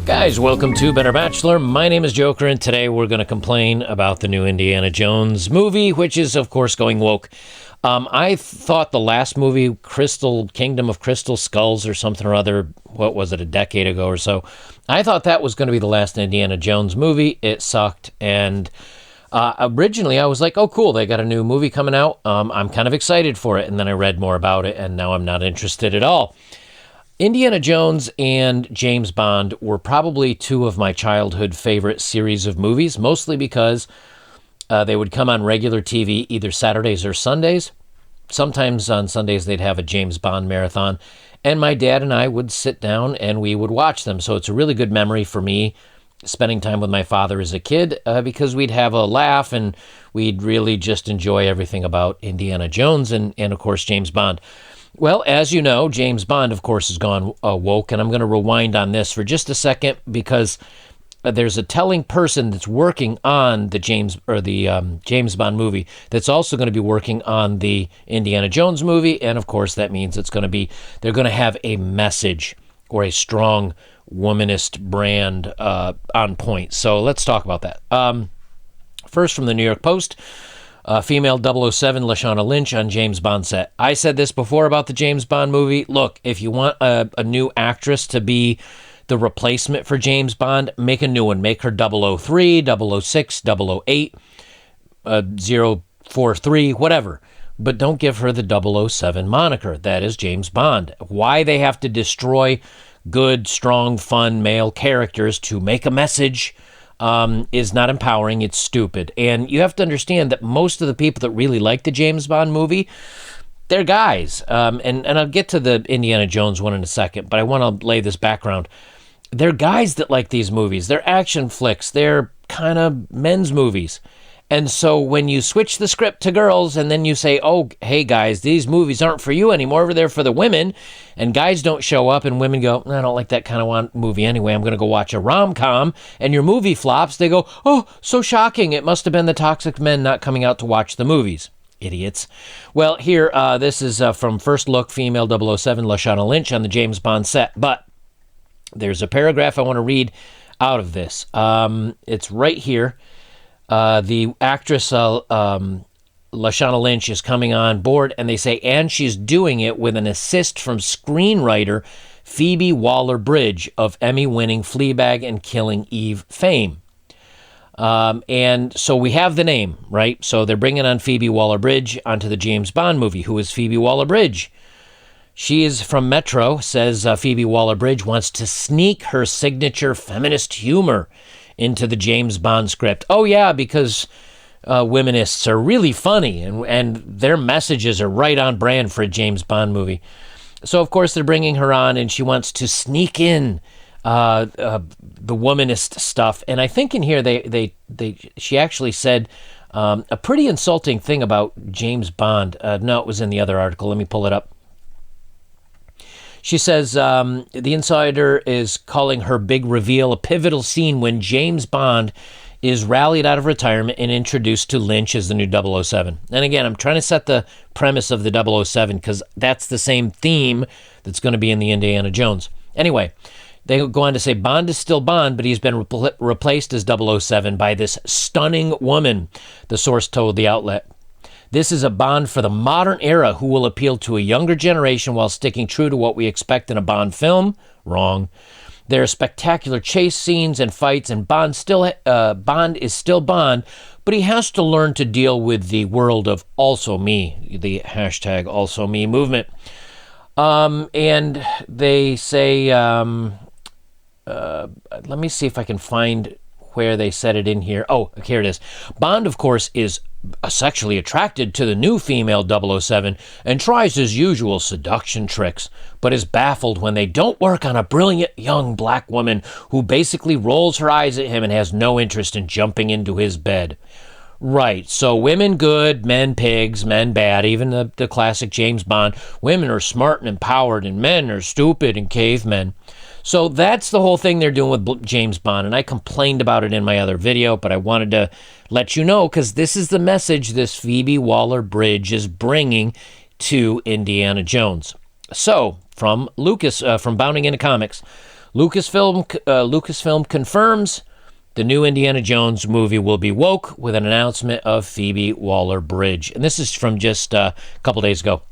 Guys, welcome to Better Bachelor. My name is Joker, and today we're going to complain about the new Indiana Jones movie, which is, of course, going woke. I thought the last movie, Kingdom of Crystal Skulls or something or other, what was it, a decade ago or so, I thought that was going to be the last Indiana Jones movie. It sucked, and originally I was like, oh, cool, they got a new movie coming out. I'm kind of excited for it, and then I read more about it, and now I'm not interested at all. Indiana Jones and James Bond were probably two of my childhood favorite series of movies, mostly because they would come on regular TV either Saturdays or Sundays. Sometimes on Sundays they'd have a James Bond marathon, and my dad and I would sit down and we would watch them. So it's a really good memory for me spending time with my father as a kid because we'd have a laugh and we'd really just enjoy everything about Indiana Jones and of course, James Bond. Well, as you know, James Bond, of course, has gone woke, and I'm going to rewind on this for just a second because there's a telling person that's working on the James Bond movie that's also going to be working on the Indiana Jones movie, and of course, that means they're going to have a message or a strong womanist brand on point. So let's talk about that. First, from the New York Post. Female 007 Lashana Lynch on James Bond set. I said this before about the James Bond movie. Look, if you want a new actress to be the replacement for James Bond, make a new one. Make her 003, 006, 008, 043, whatever. But don't give her the 007 moniker. That is James Bond. Why they have to destroy good, strong, fun male characters to make a message is not empowering. It's stupid. And you have to understand that most of the people that really like the James Bond movie, they're guys. And I'll get to the Indiana Jones one in a second, but I want to lay this background. They're guys that like these movies. They're action flicks. They're kind of men's movies. And so when you switch the script to girls and then you say, oh, hey, guys, these movies aren't for you anymore. They're for the women. And guys don't show up and women go, I don't like that kind of movie anyway. I'm going to go watch a rom-com. And your movie flops. They go, oh, so shocking. It must have been the toxic men not coming out to watch the movies. Idiots. Well, here, this is from First Look, female 007 Lashana Lynch on the James Bond set. But there's a paragraph I want to read out of this. It's right here. The actress Lashana Lynch is coming on board, and they say, and she's doing it with an assist from screenwriter Phoebe Waller-Bridge of Emmy-winning Fleabag and Killing Eve fame. And so we have the name, right? So they're bringing on Phoebe Waller-Bridge onto the James Bond movie. Who is Phoebe Waller-Bridge? She is from Metro, says Phoebe Waller-Bridge wants to sneak her signature feminist humor into the James Bond script. Oh, yeah, because womanists are really funny, and their messages are right on brand for a James Bond movie. So, of course, they're bringing her on, and she wants to sneak in the womanist stuff. And I think in here she actually said a pretty insulting thing about James Bond. No, it was in the other article. Let me pull it up. She says the insider is calling her big reveal a pivotal scene when James Bond is rallied out of retirement and introduced to Lynch as the new 007. And again, I'm trying to set the premise of the 007 because that's the same theme that's going to be in the Indiana Jones. Anyway, they go on to say Bond is still Bond, but he's been replaced as 007 by this stunning woman, the source told the outlet. This is a Bond for the modern era who will appeal to a younger generation while sticking true to what we expect in a Bond film. Wrong. There are spectacular chase scenes and fights, and Bond is still Bond, but he has to learn to deal with the world of also me, the hashtag also me movement. And they say, let me see if I can find where they said it in here. Oh, here it is. Bond, of course, is sexually attracted to the new female 007 and tries his usual seduction tricks, but is baffled when they don't work on a brilliant young black woman who basically rolls her eyes at him and has no interest in jumping into his bed. Right, so women good, men pigs, men bad, even the classic James Bond. Women are smart and empowered, and men are stupid and cavemen. So that's the whole thing they're doing with James Bond, and I complained about it in my other video, but I wanted to let you know because this is the message this Phoebe Waller-Bridge is bringing to Indiana Jones. So, from Bounding Into Comics, Lucasfilm confirms the new Indiana Jones movie will be woke with an announcement of Phoebe Waller-Bridge. And this is from just a couple days ago.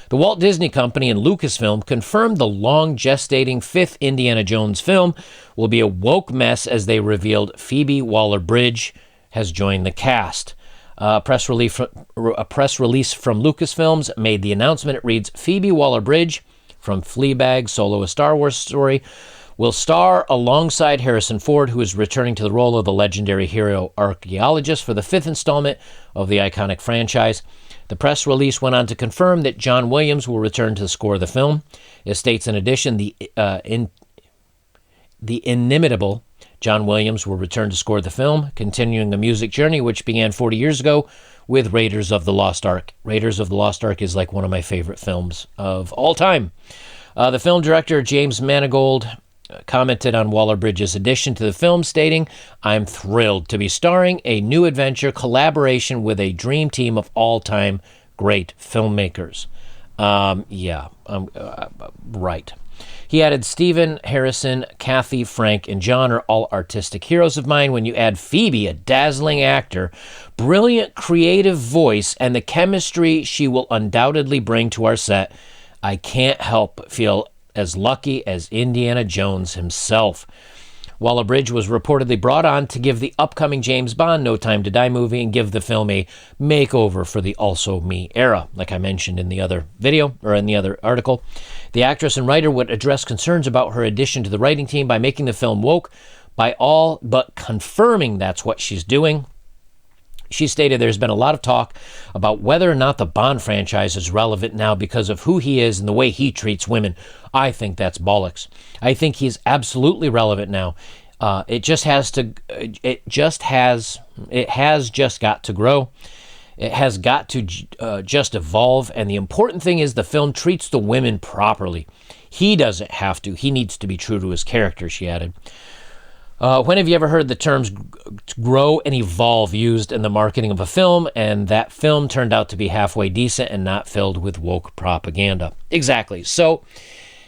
The Walt Disney Company and Lucasfilm confirmed the long-gestating fifth Indiana Jones film will be a woke mess as they revealed Phoebe Waller-Bridge has joined the cast. A press release from Lucasfilms made the announcement. It reads, Phoebe Waller-Bridge from Fleabag, Solo: A Star Wars Story, will star alongside Harrison Ford, who is returning to the role of the legendary hero archaeologist for the fifth installment of the iconic franchise. The press release went on to confirm that John Williams will return to score the film. It states, in addition, the inimitable John Williams will return to score the film, continuing the music journey which began 40 years ago with Raiders of the Lost Ark. Raiders of the Lost Ark is like one of my favorite films of all time. The film director, James Mangold, commented on Waller-Bridge's addition to the film, stating, I'm thrilled to be starring a new adventure collaboration with a dream team of all-time great filmmakers. Right. He added, Stephen, Harrison, Kathy, Frank, and John are all artistic heroes of mine. When you add Phoebe, a dazzling actor, brilliant creative voice, and the chemistry she will undoubtedly bring to our set, I can't help but feel as lucky as Indiana Jones himself. Waller-Bridge was reportedly brought on to give the upcoming James Bond No Time to Die movie and give the film a makeover for the Also Me era, like I mentioned in the other video, or in the other article. The actress and writer would address concerns about her addition to the writing team by making the film woke, by all but confirming that's what she's doing. She stated there's been a lot of talk about whether or not the Bond franchise is relevant now because of who he is and the way he treats women. I think that's bollocks. I think he's absolutely relevant now. It has just got to grow. It has got to just evolve. And the important thing is the film treats the women properly. He doesn't have to. He needs to be true to his character, she added. When have you ever heard the terms grow and evolve used in the marketing of a film, and that film turned out to be halfway decent and not filled with woke propaganda? Exactly. So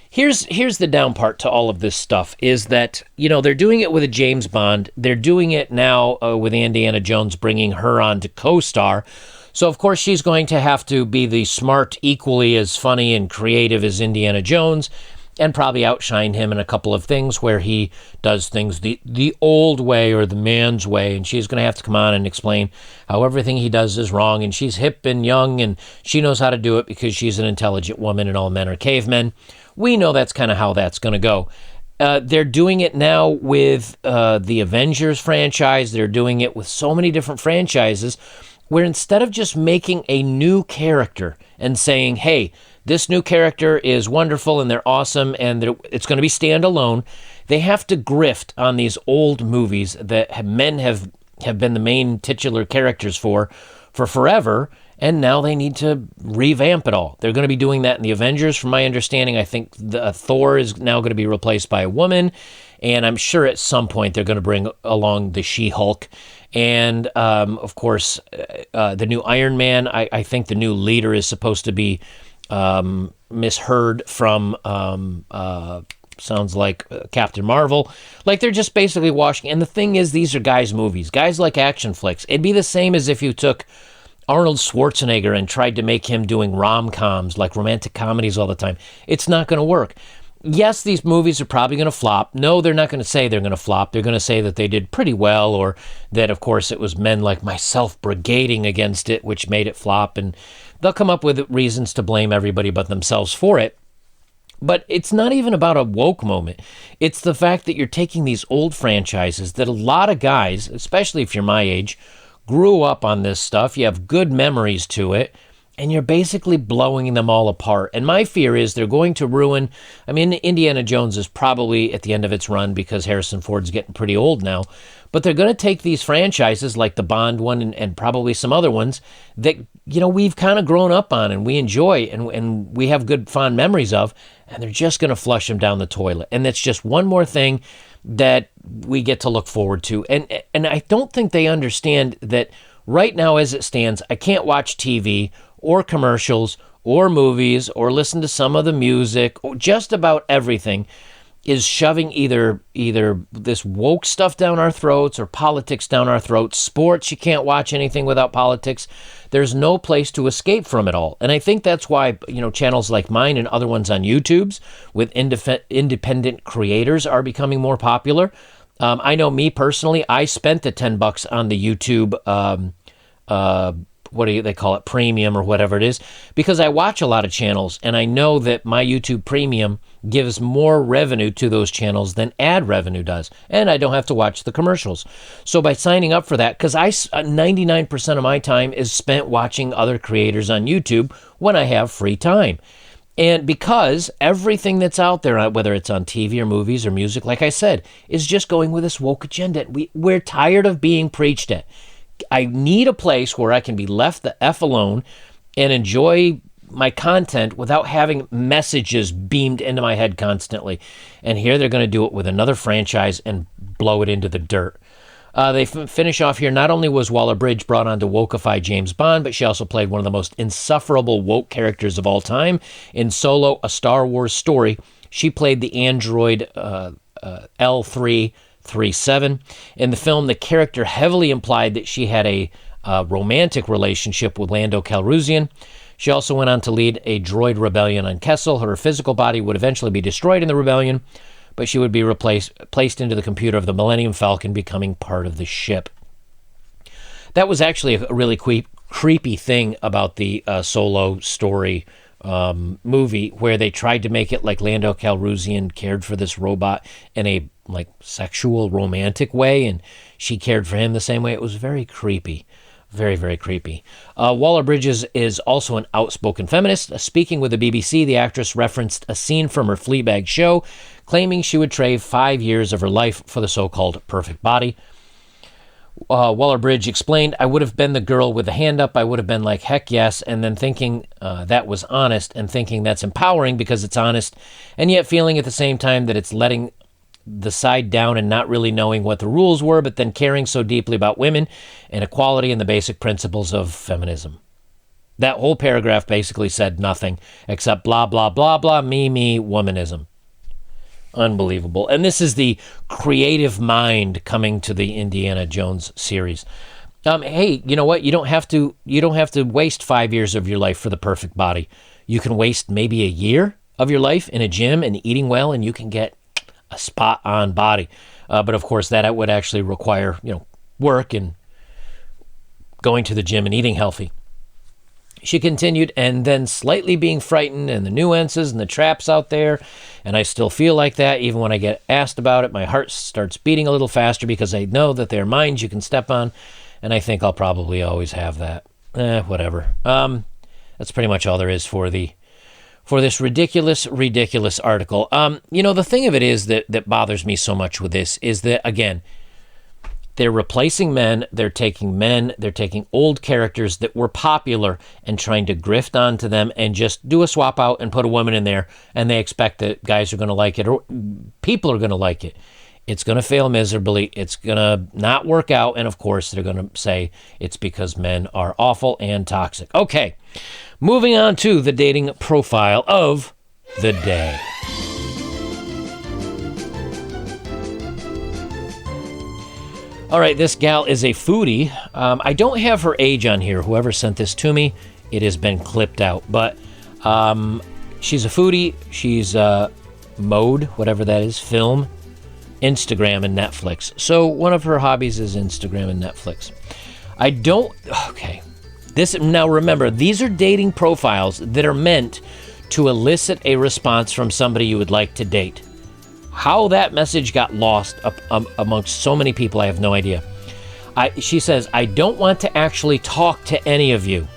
here's the down part to all of this stuff is that, they're doing it with a James Bond. They're doing it now with Indiana Jones, bringing her on to co-star. So, of course, she's going to have to be the smart, equally as funny and creative as Indiana Jones, and probably outshine him in a couple of things where he does things the old way or the man's way, and she's going to have to come on and explain how everything he does is wrong, and she's hip and young, and she knows how to do it because she's an intelligent woman and all men are cavemen. We know that's kind of how that's going to go. They're doing it now with the Avengers franchise. They're doing it with so many different franchises where instead of just making a new character and saying, hey, this new character is wonderful and they're awesome and it's going to be standalone, they have to grift on these old movies that men have been the main titular characters for forever, and now they need to revamp it all. They're going to be doing that in the Avengers. From my understanding, I think Thor is now going to be replaced by a woman, and I'm sure at some point they're going to bring along the She-Hulk. And, of course, the new Iron Man, I think the new leader is supposed to be misheard from sounds like Captain Marvel. Like, they're just basically washing. And the thing is, these are guys' movies. Guys like action flicks. It'd be the same as if you took Arnold Schwarzenegger and tried to make him doing rom-coms, like romantic comedies all the time. It's not going to work. Yes, these movies are probably going to flop. No, they're not going to say they're going to flop. They're going to say that they did pretty well, or that, of course, it was men like myself brigading against it, which made it flop, and they'll come up with reasons to blame everybody but themselves for it. But it's not even about a woke moment. It's the fact that you're taking these old franchises that a lot of guys, especially if you're my age, grew up on this stuff. You have good memories to it, and you're basically blowing them all apart. And my fear is they're going to ruin... I mean, Indiana Jones is probably at the end of its run because Harrison Ford's getting pretty old now. But they're going to take these franchises like the Bond one and probably some other ones that, we've kind of grown up on and we enjoy and we have good fond memories of, and they're just going to flush them down the toilet. And that's just one more thing that we get to look forward to. And I don't think they understand that right now as it stands, I can't watch TV or commercials or movies or listen to some of the music or just about everything is shoving either this woke stuff down our throats or politics down our throats. Sports, you can't watch anything without politics. There's no place to escape from it all. And I think that's why, channels like mine and other ones on YouTube's with independent creators are becoming more popular. I know me personally, I spent the $10 on the YouTube what do they call it, premium or whatever it is, because I watch a lot of channels and I know that my YouTube premium gives more revenue to those channels than ad revenue does, and I don't have to watch the commercials. So by signing up for that, because 99% of my time is spent watching other creators on YouTube when I have free time. And because everything that's out there, whether it's on TV or movies or music, like I said, is just going with this woke agenda. We're tired of being preached at. I need a place where I can be left the F alone and enjoy my content without having messages beamed into my head constantly. And here they're going to do it with another franchise and blow it into the dirt. They finish off here. Not only was Waller-Bridge brought on to wokeify James Bond, but she also played one of the most insufferable woke characters of all time. In Solo, A Star Wars Story, she played the android L337. In the film, the character heavily implied that she had a romantic relationship with Lando Calrissian. She also went on to lead a droid rebellion on Kessel. Her physical body would eventually be destroyed in the rebellion, but she would be placed into the computer of the Millennium Falcon, becoming part of the ship. That was actually a really creepy thing about the Solo Story movie, where they tried to make it like Lando Calrissian cared for this robot in a sexual romantic way, and she cared for him the same way. It was very creepy. Very, very creepy. Waller-Bridge is also an outspoken feminist. Speaking with the BBC, the actress referenced a scene from her Fleabag show, claiming she would trade 5 years of her life for the so-called perfect body. Waller-Bridge explained, "I would have been the girl with the hand up. I would have been like, heck yes," and then thinking that was honest, and thinking that's empowering because it's honest, and yet feeling at the same time that it's letting the side down and not really knowing what the rules were, but then caring so deeply about women and equality and the basic principles of feminism. That whole paragraph basically said nothing except blah, blah, blah, blah, me, womanism. Unbelievable. And this is the creative mind coming to the Indiana Jones series. Hey, you know what? You don't have to waste 5 years of your life for the perfect body. You can waste maybe a year of your life in a gym and eating well, and you can get a spot-on body. But of course, that would actually require, work and going to the gym and eating healthy. She continued, and then slightly being frightened and the nuances and the traps out there, and I still feel like that even when I get asked about it. My heart starts beating a little faster because I know that there are mines you can step on, and I think I'll probably always have that. Whatever. That's pretty much all there is for this ridiculous article. The thing of it is that bothers me so much with this is that, again, they're replacing men, they're taking old characters that were popular and trying to grift onto them and just do a swap out and put a woman in there, and they expect that guys are going to like it or people are going to like it. It's going to fail miserably. It's going to not work out, and of course, they're going to say it's because men are awful and toxic. Okay. Moving on to the dating profile of the day. All right, this gal is a foodie. I don't have her age on here. Whoever sent this to me, it has been clipped out. But she's a foodie. She's mode, whatever that is, film, Instagram, and Netflix. So one of her hobbies is Instagram and Netflix. Okay. Now remember, these are dating profiles that are meant to elicit a response from somebody you would like to date. How that message got lost amongst so many people, I have no idea. She says, "I don't want to actually talk to any of you.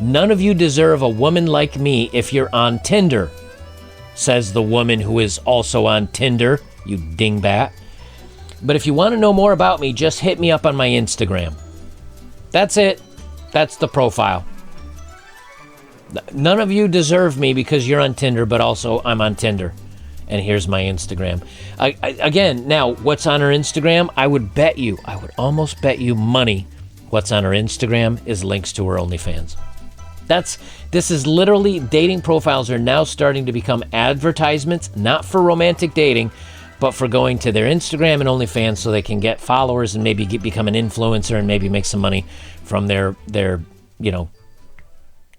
None of you deserve a woman like me if you're on Tinder," says the woman who is also on Tinder, you dingbat. But if you want to know more about me, just hit me up on my Instagram. That's it. That's the profile. None of you deserve me because you're on Tinder, but also I'm on Tinder. And here's my Instagram. Again, now, what's on her Instagram? I would almost bet you money what's on her Instagram is links to her OnlyFans. This is literally, dating profiles are now starting to become advertisements, not for romantic dating, but for going to their Instagram and OnlyFans so they can get followers and maybe become an influencer and maybe make some money from their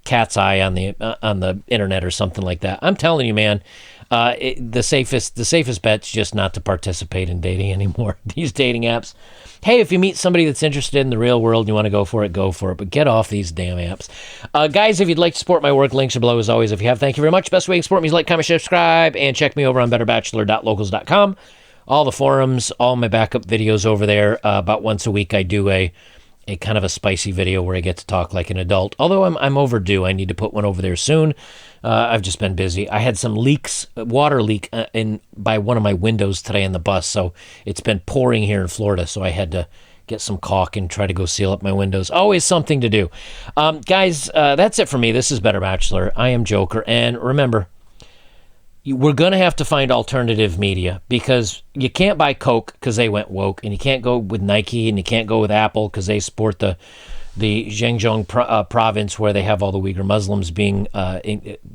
cat's eye on the internet or something like that. I'm telling you, man, the safest bet's just not to participate in dating anymore. These dating apps. Hey, if you meet somebody that's interested in the real world and you want to go for it, go for it. But get off these damn apps. Guys, if you'd like to support my work, links are below as always. If you have, thank you very much. Best way to support me is like, comment, share, subscribe, and check me over on betterbachelor.locals.com. All the forums, all my backup videos over there. About once a week, I do a kind of a spicy video where I get to talk like an adult. Although I'm overdue. I need to put one over there soon. I've just been busy. I had some leaks, water leak by one of my windows today in the bus. So it's been pouring here in Florida. So I had to get some caulk and try to go seal up my windows. Always something to do. Guys, that's it for me. This is Better Bachelor. I am Joker. And remember, we're going to have to find alternative media because you can't buy Coke because they went woke, and you can't go with Nike, and you can't go with Apple because they support the Xinjiang province where they have all the Uyghur Muslims being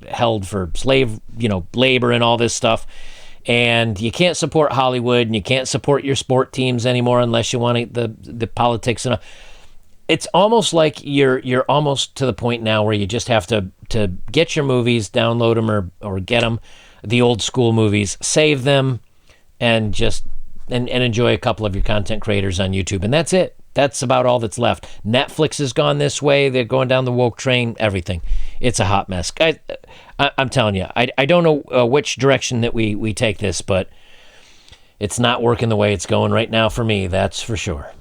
held for slave, labor and all this stuff. And you can't support Hollywood, and you can't support your sport teams anymore unless you want the politics. And it's almost like you're almost to the point now where you just have to get your movies, download them or get them, the old school movies, save them, and just and enjoy a couple of your content creators on YouTube. And that's it. That's about all that's left. Netflix has gone this way. They're going down the woke train, everything. It's a hot mess. I'm telling you, I don't know which direction that we take this, but it's not working the way it's going right now for me, that's for sure.